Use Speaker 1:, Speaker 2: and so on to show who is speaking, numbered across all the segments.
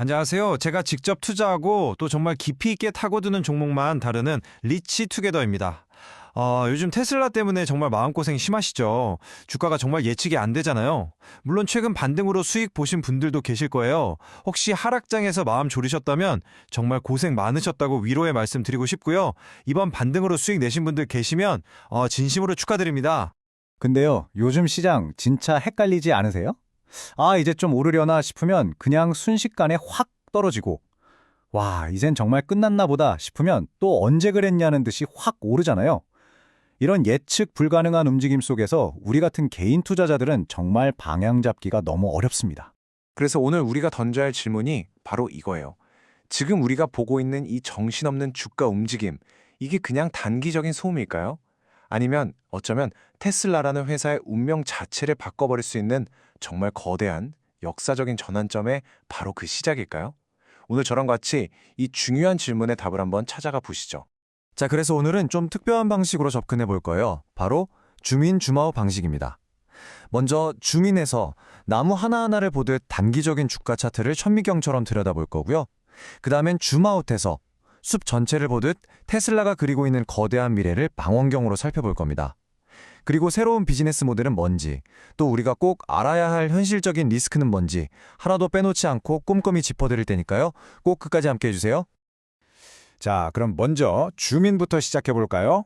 Speaker 1: 안녕하세요. 제가 직접 투자하고 또 정말 깊이 있게 타고드는 종목만 다루는 리치 투게더입니다. 요즘 테슬라 때문에 정말 마음고생 심하시죠? 주가가 정말 예측이 안 되잖아요. 물론 최근 반등으로 수익 보신 분들도 계실 거예요. 혹시 하락장에서 마음 졸이셨다면 정말 고생 많으셨다고 위로의 말씀 드리고 싶고요. 이번 반등으로 수익 내신 분들 계시면 진심으로 축하드립니다.
Speaker 2: 근데요, 요즘 시장 진짜 헷갈리지 않으세요? 이제 좀 오르려나 싶으면 그냥 순식간에 확 떨어지고, 와, 이젠 정말 끝났나 보다 싶으면 또 언제 그랬냐는 듯이 확 오르잖아요. 이런 예측 불가능한 움직임 속에서 우리 같은 개인 투자자들은 정말 방향 잡기가 너무 어렵습니다.
Speaker 3: 그래서 오늘 우리가 던져야 할 질문이 바로 이거예요. 지금 우리가 보고 있는 이 정신없는 주가 움직임, 이게 그냥 단기적인 소음일까요? 아니면 어쩌면 테슬라라는 회사의 운명 자체를 바꿔버릴 수 있는 정말 거대한 역사적인 전환점의 바로 그 시작일까요? 오늘 저랑 같이 이 중요한 질문의 답을 한번 찾아가 보시죠.
Speaker 2: 자, 그래서 오늘은 좀 특별한 방식으로 접근해 볼 거예요. 바로 주민 줌아웃 방식입니다. 먼저 주민에서 나무 하나하나를 보듯 단기적인 주가 차트를 천미경처럼 들여다볼 거고요. 그 다음엔 줌아웃해서 숲 전체를 보듯 테슬라가 그리고 있는 거대한 미래를 망원경으로 살펴볼 겁니다. 그리고 새로운 비즈니스 모델은 뭔지, 또 우리가 꼭 알아야 할 현실적인 리스크는 뭔지 하나도 빼놓지 않고 꼼꼼히 짚어드릴 테니까요. 꼭 끝까지 함께 해주세요.
Speaker 4: 자, 그럼 먼저 주민부터 시작해 볼까요?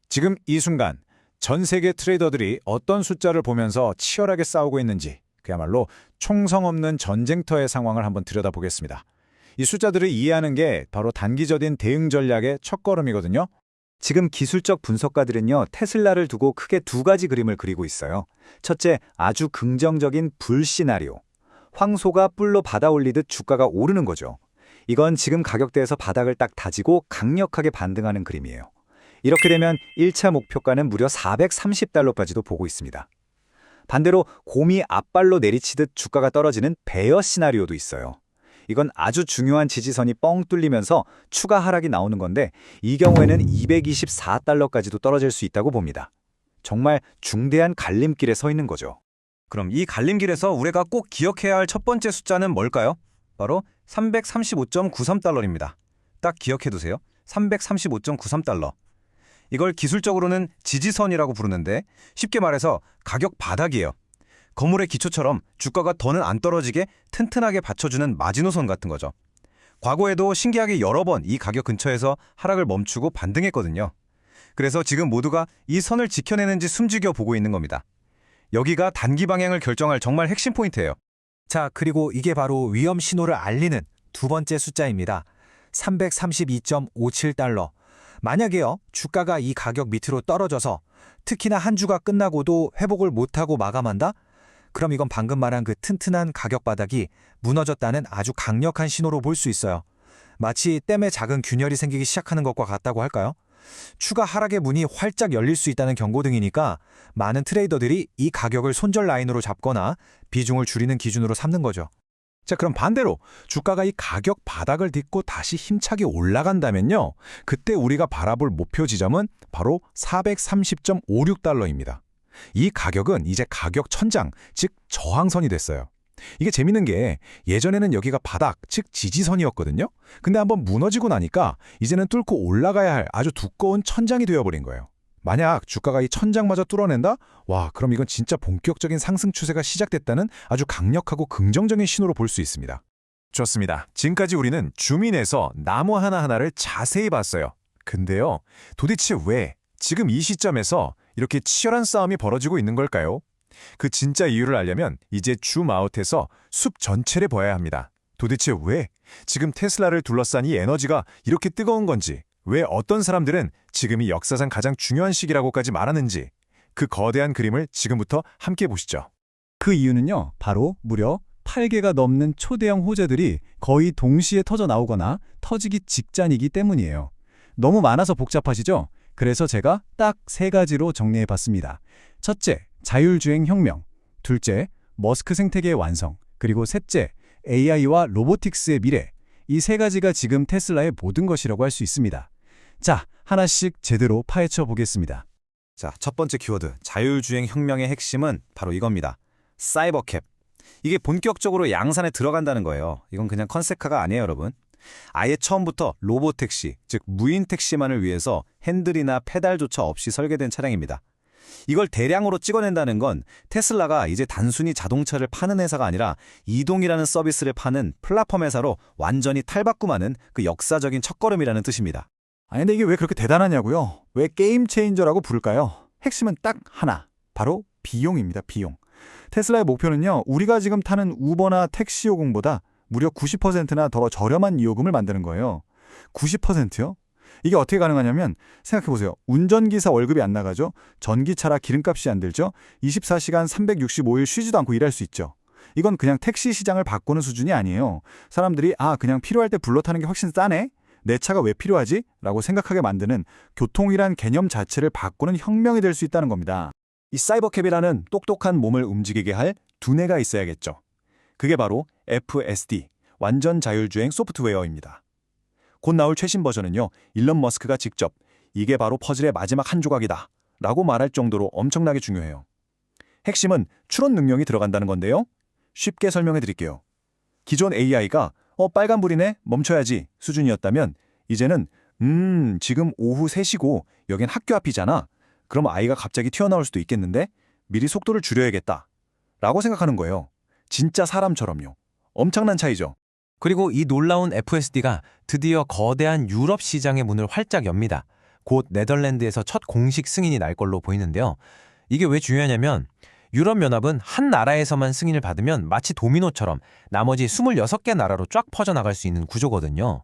Speaker 4: 지금 이 순간 전 세계 트레이더들이 어떤 숫자를 보면서 치열하게 싸우고 있는지 그야말로 총성 없는 전쟁터의 상황을 한번 들여다보겠습니다. 이 숫자들을 이해하는 게 바로 단기적인 대응 전략의 첫걸음이거든요.
Speaker 2: 지금 기술적 분석가들은요, 테슬라를 두고 크게 두 가지 그림을 그리고 있어요. 첫째, 아주 긍정적인 불 시나리오. 황소가 뿔로 받아올리듯 주가가 오르는 거죠. 이건 지금 가격대에서 바닥을 딱 다지고 강력하게 반등하는 그림이에요. 이렇게 되면 1차 목표가는 무려 430달러까지도 보고 있습니다. 반대로 곰이 앞발로 내리치듯 주가가 떨어지는 베어 시나리오도 있어요. 이건 아주 중요한 지지선이 뻥 뚫리면서 추가 하락이 나오는 건데, 이 경우에는 224달러까지도 떨어질 수 있다고 봅니다. 정말 중대한 갈림길에 서 있는 거죠.
Speaker 1: 그럼 이 갈림길에서 우리가 꼭 기억해야 할 첫 번째 숫자는 뭘까요? 바로 335.93달러입니다. 딱 기억해두세요. 335.93달러. 이걸 기술적으로는 지지선이라고 부르는데 쉽게 말해서 가격 바닥이에요. 건물의 기초처럼 주가가 더는 안 떨어지게 튼튼하게 받쳐주는 마지노선 같은 거죠. 과거에도 신기하게 여러 번 이 가격 근처에서 하락을 멈추고 반등했거든요. 그래서 지금 모두가 이 선을 지켜내는지 숨죽여 보고 있는 겁니다. 여기가 단기 방향을 결정할 정말 핵심 포인트예요.
Speaker 5: 자, 그리고 이게 바로 위험 신호를 알리는 두 번째 숫자입니다. 332.57달러. 만약에요, 주가가 이 가격 밑으로 떨어져서 특히나 한 주가 끝나고도 회복을 못하고 마감한다? 그럼 이건 방금 말한 그 튼튼한 가격 바닥이 무너졌다는 아주 강력한 신호로 볼 수 있어요. 마치 댐에 작은 균열이 생기기 시작하는 것과 같다고 할까요? 추가 하락의 문이 활짝 열릴 수 있다는 경고등이니까 많은 트레이더들이 이 가격을 손절 라인으로 잡거나 비중을 줄이는 기준으로 삼는 거죠.
Speaker 4: 자, 그럼 반대로 주가가 이 가격 바닥을 딛고 다시 힘차게 올라간다면요. 그때 우리가 바라볼 목표 지점은 바로 430.56달러입니다. 이 가격은 이제 가격 천장, 즉 저항선이 됐어요. 이게 재밌는 게 예전에는 여기가 바닥, 즉 지지선이었거든요. 근데 한번 무너지고 나니까 이제는 뚫고 올라가야 할 아주 두꺼운 천장이 되어버린 거예요. 만약 주가가 이 천장마저 뚫어낸다? 와, 그럼 이건 진짜 본격적인 상승 추세가 시작됐다는 아주 강력하고 긍정적인 신호로 볼 수 있습니다. 좋습니다. 지금까지 우리는 주민에서 나무 하나하나를 자세히 봤어요. 근데요, 도대체 왜 지금 이 시점에서 이렇게 치열한 싸움이 벌어지고 있는 걸까요? 그 진짜 이유를 알려면 이제 줌아웃해서 숲 전체를 봐야 합니다. 도대체 왜 지금 테슬라를 둘러싼 이 에너지가 이렇게 뜨거운 건지, 왜 어떤 사람들은 지금이 역사상 가장 중요한 시기라고까지 말하는지, 그 거대한 그림을 지금부터 함께 보시죠.
Speaker 2: 그 이유는요, 바로 무려 8개가 넘는 초대형 호재들이 거의 동시에 터져 나오거나 터지기 직전이기 때문이에요. 너무 많아서 복잡하시죠? 그래서 제가 딱 세 가지로 정리해봤습니다. 첫째, 자율주행 혁명. 둘째, 머스크 생태계의 완성. 그리고 셋째, AI와 로보틱스의 미래. 이 세 가지가 지금 테슬라의 모든 것이라고 할 수 있습니다. 자, 하나씩 제대로 파헤쳐 보겠습니다.
Speaker 5: 자, 첫 번째 키워드, 자율주행 혁명의 핵심은 바로 이겁니다. 사이버캡.
Speaker 1: 이게 본격적으로 양산에 들어간다는 거예요. 이건 그냥 컨셉카가 아니에요, 여러분. 아예 처음부터 로보택시, 즉 무인 택시만을 위해서 핸들이나 페달조차 없이 설계된 차량입니다. 이걸 대량으로 찍어낸다는 건 테슬라가 이제 단순히 자동차를 파는 회사가 아니라 이동이라는 서비스를 파는 플랫폼 회사로 완전히 탈바꿈하는 그 역사적인 첫걸음이라는 뜻입니다.
Speaker 2: 아니 근데 이게 왜 그렇게 대단하냐고요? 왜 게임 체인저라고 부를까요? 핵심은 딱 하나, 바로 비용입니다. 비용. 테슬라의 목표는요, 우리가 지금 타는 우버나 택시 요금보다 무려 90%나 더 저렴한 요금을 만드는 거예요. 90%요? 이게 어떻게 가능하냐면 생각해보세요. 운전기사 월급이 안 나가죠? 전기차라 기름값이 안 들죠? 24시간 365일 쉬지도 않고 일할 수 있죠. 이건 그냥 택시 시장을 바꾸는 수준이 아니에요. 사람들이 그냥 필요할 때 불러 타는 게 훨씬 싸네? 내 차가 왜 필요하지? 라고 생각하게 만드는 교통이란 개념 자체를 바꾸는 혁명이 될 수 있다는 겁니다. 이 사이버캡이라는 똑똑한 몸을 움직이게 할 두뇌가 있어야겠죠. 그게 바로 FSD, 완전 자율주행 소프트웨어입니다. 곧 나올 최신 버전은요, 일론 머스크가 직접 이게 바로 퍼즐의 마지막 한 조각이다 라고 말할 정도로 엄청나게 중요해요. 핵심은 추론 능력이 들어간다는 건데요. 쉽게 설명해 드릴게요. 기존 AI가 빨간불이네? 멈춰야지 수준이었다면 이제는 지금 오후 3시고 여긴 학교 앞이잖아. 그럼 아이가 갑자기 튀어나올 수도 있겠는데 미리 속도를 줄여야겠다 라고 생각하는 거예요. 진짜 사람처럼요. 엄청난 차이죠.
Speaker 3: 그리고 이 놀라운 FSD가 드디어 거대한 유럽 시장의 문을 활짝 엽니다. 곧 네덜란드에서 첫 공식 승인이 날 걸로 보이는데요. 이게 왜 중요하냐면 유럽연합은 한 나라에서만 승인을 받으면 마치 도미노처럼 나머지 26개 나라로 쫙 퍼져나갈 수 있는 구조거든요.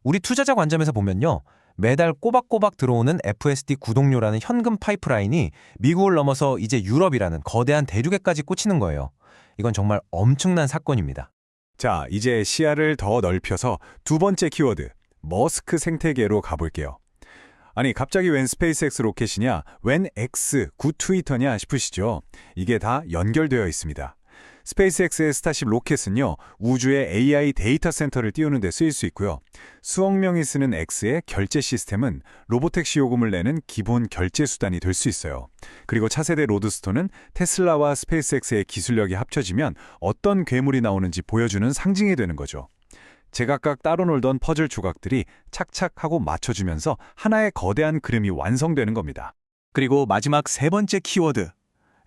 Speaker 3: 우리 투자자 관점에서 보면요. 매달 꼬박꼬박 들어오는 FSD 구독료라는 현금 파이프라인이 미국을 넘어서 이제 유럽이라는 거대한 대륙에까지 꽂히는 거예요. 이건 정말 엄청난 사건입니다.
Speaker 4: 자, 이제 시야를 더 넓혀서 두 번째 키워드, 머스크 생태계로 가볼게요. 아니, 갑자기 웬 스페이스X 로켓이냐, 웬 X, 구 트위터냐 싶으시죠? 이게 다 연결되어 있습니다. 스페이스X의 스타쉽 로켓은요, 우주에 AI 데이터 센터를 띄우는 데 쓰일 수 있고요. 수억 명이 쓰는 X의 결제 시스템은 로보택시 요금을 내는 기본 결제 수단이 될 수 있어요. 그리고 차세대 로드스터는 테슬라와 스페이스X의 기술력이 합쳐지면 어떤 괴물이 나오는지 보여주는 상징이 되는 거죠. 제각각 따로 놀던 퍼즐 조각들이 착착하고 맞춰주면서 하나의 거대한 그림이 완성되는 겁니다.
Speaker 6: 그리고 마지막 세 번째 키워드,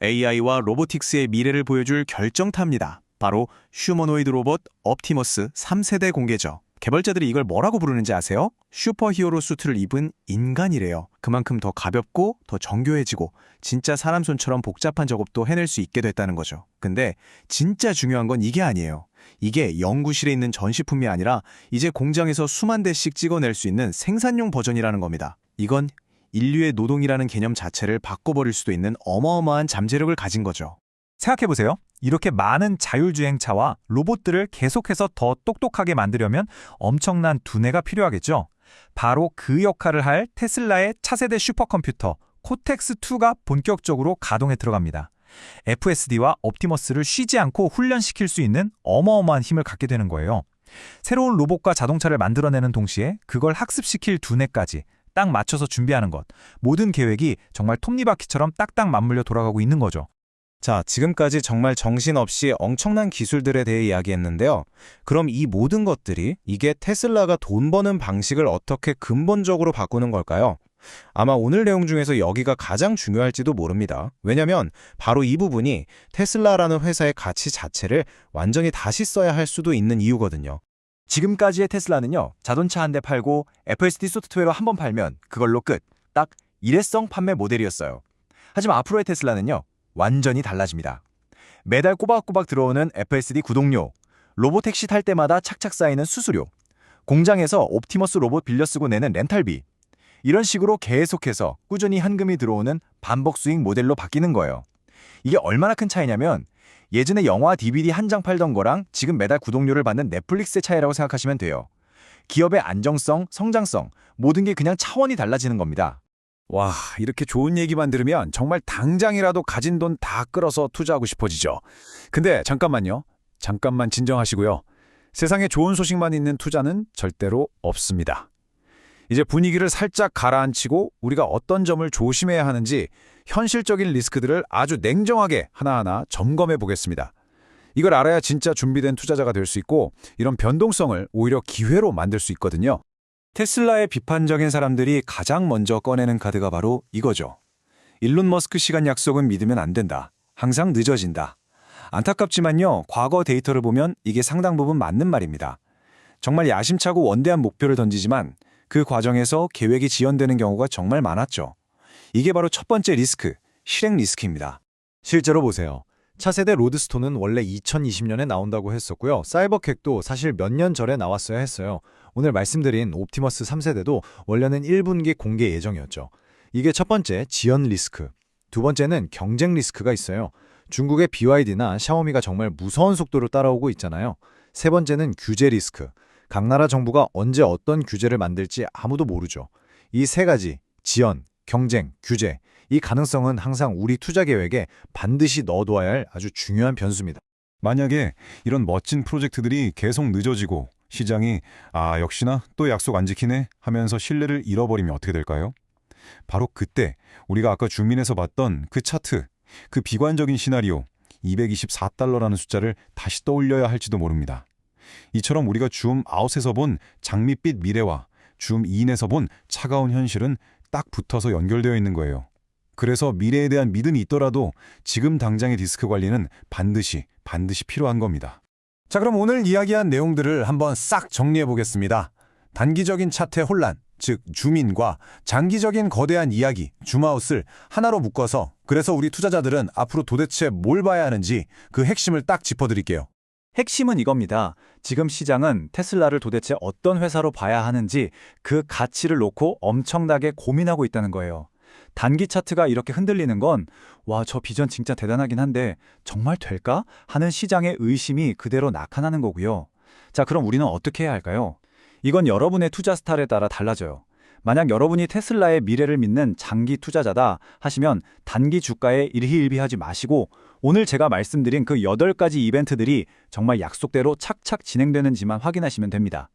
Speaker 6: AI와 로보틱스의 미래를 보여줄 결정타입니다. 바로 휴머노이드 로봇 옵티머스 3세대 공개죠. 개발자들이 이걸 뭐라고 부르는지 아세요? 슈퍼히어로 수트를 입은 인간이래요. 그만큼 더 가볍고 더 정교해지고 진짜 사람 손처럼 복잡한 작업도 해낼 수 있게 됐다는 거죠. 근데 진짜 중요한 건 이게 아니에요. 이게 연구실에 있는 전시품이 아니라 이제 공장에서 수만 대씩 찍어낼 수 있는 생산용 버전이라는 겁니다. 이건 인류의 노동이라는 개념 자체를 바꿔버릴 수도 있는 어마어마한 잠재력을 가진 거죠.
Speaker 2: 생각해보세요. 이렇게 많은 자율주행차와 로봇들을 계속해서 더 똑똑하게 만들려면 엄청난 두뇌가 필요하겠죠. 바로 그 역할을 할 테슬라의 차세대 슈퍼컴퓨터 코텍스2가 본격적으로 가동에 들어갑니다. FSD와 옵티머스를 쉬지 않고 훈련시킬 수 있는 어마어마한 힘을 갖게 되는 거예요. 새로운 로봇과 자동차를 만들어내는 동시에 그걸 학습시킬 두뇌까지 딱 맞춰서 준비하는 것. 모든 계획이 정말 톱니바퀴처럼 딱딱 맞물려 돌아가고 있는 거죠.
Speaker 1: 자, 지금까지 정말 정신없이 엄청난 기술들에 대해 이야기했는데요. 그럼 이 모든 것들이 이게 테슬라가 돈 버는 방식을 어떻게 근본적으로 바꾸는 걸까요? 아마 오늘 내용 중에서 여기가 가장 중요할지도 모릅니다. 왜냐면 바로 이 부분이 테슬라라는 회사의 가치 자체를 완전히 다시 써야 할 수도 있는 이유거든요.
Speaker 2: 지금까지의 테슬라는요, 자동차 한 대 팔고 FSD 소프트웨어 한 번 팔면 그걸로 끝. 딱 일회성 판매 모델이었어요. 하지만 앞으로의 테슬라는요, 완전히 달라집니다. 매달 꼬박꼬박 들어오는 FSD 구독료, 로보택시 탈 때마다 착착 쌓이는 수수료, 공장에서 옵티머스 로봇 빌려 쓰고 내는 렌탈비, 이런 식으로 계속해서 꾸준히 현금이 들어오는 반복 수익 모델로 바뀌는 거예요. 이게 얼마나 큰 차이냐면 예전에 영화 DVD 한 장 팔던 거랑 지금 매달 구독료를 받는 넷플릭스의 차이라고 생각하시면 돼요. 기업의 안정성, 성장성, 모든 게 그냥 차원이 달라지는 겁니다.
Speaker 4: 와, 이렇게 좋은 얘기만 들으면 정말 당장이라도 가진 돈 다 끌어서 투자하고 싶어지죠. 근데 잠깐만요. 잠깐만 진정하시고요. 세상에 좋은 소식만 있는 투자는 절대로 없습니다. 이제 분위기를 살짝 가라앉히고 우리가 어떤 점을 조심해야 하는지 현실적인 리스크들을 아주 냉정하게 하나하나 점검해 보겠습니다. 이걸 알아야 진짜 준비된 투자자가 될 수 있고 이런 변동성을 오히려 기회로 만들 수 있거든요.
Speaker 6: 테슬라의 비판적인 사람들이 가장 먼저 꺼내는 카드가 바로 이거죠. 일론 머스크 시간 약속은 믿으면 안 된다. 항상 늦어진다. 안타깝지만요, 과거 데이터를 보면 이게 상당 부분 맞는 말입니다. 정말 야심차고 원대한 목표를 던지지만 그 과정에서 계획이 지연되는 경우가 정말 많았죠. 이게 바로 첫 번째 리스크, 실행 리스크입니다.
Speaker 2: 실제로 보세요. 차세대 로드스토는 원래 2020년에 나온다고 했었고요. 사이버캣도 사실 몇 년 전에 나왔어야 했어요. 오늘 말씀드린 옵티머스 3세대도 원래는 1분기 공개 예정이었죠. 이게 첫 번째 지연 리스크. 두 번째는 경쟁 리스크가 있어요. 중국의 BYD나 샤오미가 정말 무서운 속도로 따라오고 있잖아요. 세 번째는 규제 리스크. 각 나라 정부가 언제 어떤 규제를 만들지 아무도 모르죠. 이 세 가지, 지연, 경쟁, 규제, 이 가능성은 항상 우리 투자 계획에 반드시 넣어둬야 할 아주 중요한 변수입니다.
Speaker 4: 만약에 이런 멋진 프로젝트들이 계속 늦어지고 시장이 역시나 또 약속 안 지키네 하면서 신뢰를 잃어버리면 어떻게 될까요? 바로 그때 우리가 아까 주민에서 봤던 그 차트, 그 비관적인 시나리오 224달러라는 숫자를 다시 떠올려야 할지도 모릅니다. 이처럼 우리가 줌 아웃에서 본 장밋빛 미래와 줌 인에서 본 차가운 현실은 딱 붙어서 연결되어 있는 거예요. 그래서 미래에 대한 믿음이 있더라도 지금 당장의 리스크 관리는 반드시 필요한 겁니다.
Speaker 6: 자, 그럼 오늘 이야기한 내용들을 한번 싹 정리해 보겠습니다. 단기적인 차트의 혼란, 즉 줌인과 장기적인 거대한 이야기, 줌아웃을 하나로 묶어서 그래서 우리 투자자들은 앞으로 도대체 뭘 봐야 하는지 그 핵심을 딱 짚어드릴게요.
Speaker 2: 핵심은 이겁니다. 지금 시장은 테슬라를 도대체 어떤 회사로 봐야 하는지 그 가치를 놓고 엄청나게 고민하고 있다는 거예요. 단기 차트가 이렇게 흔들리는 건 와, 저 비전 진짜 대단하긴 한데 정말 될까? 하는 시장의 의심이 그대로 나타나는 거고요. 자, 그럼 우리는 어떻게 해야 할까요? 이건 여러분의 투자 스타일에 따라 달라져요. 만약 여러분이 테슬라의 미래를 믿는 장기 투자자다 하시면 단기 주가에 일희일비하지 마시고 오늘 제가 말씀드린 그 8가지 이벤트들이 정말 약속대로 착착 진행되는지만 확인하시면 됩니다.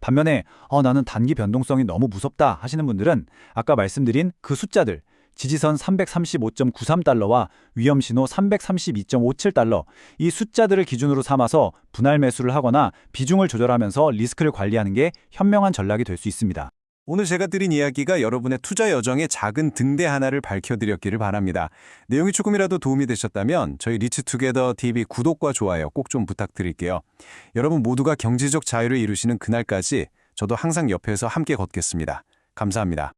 Speaker 2: 반면에 나는 단기 변동성이 너무 무섭다 하시는 분들은 아까 말씀드린 그 숫자들, 지지선 335.93달러와 위험신호 332.57달러, 이 숫자들을 기준으로 삼아서 분할 매수를 하거나 비중을 조절하면서 리스크를 관리하는 게 현명한 전략이 될 수 있습니다.
Speaker 6: 오늘 제가 드린 이야기가 여러분의 투자 여정의 작은 등대 하나를 밝혀드렸기를 바랍니다. 내용이 조금이라도 도움이 되셨다면 저희 리츠투게더 TV 구독과 좋아요 꼭 좀 부탁드릴게요. 여러분 모두가 경제적 자유를 이루시는 그날까지 저도 항상 옆에서 함께 걷겠습니다. 감사합니다.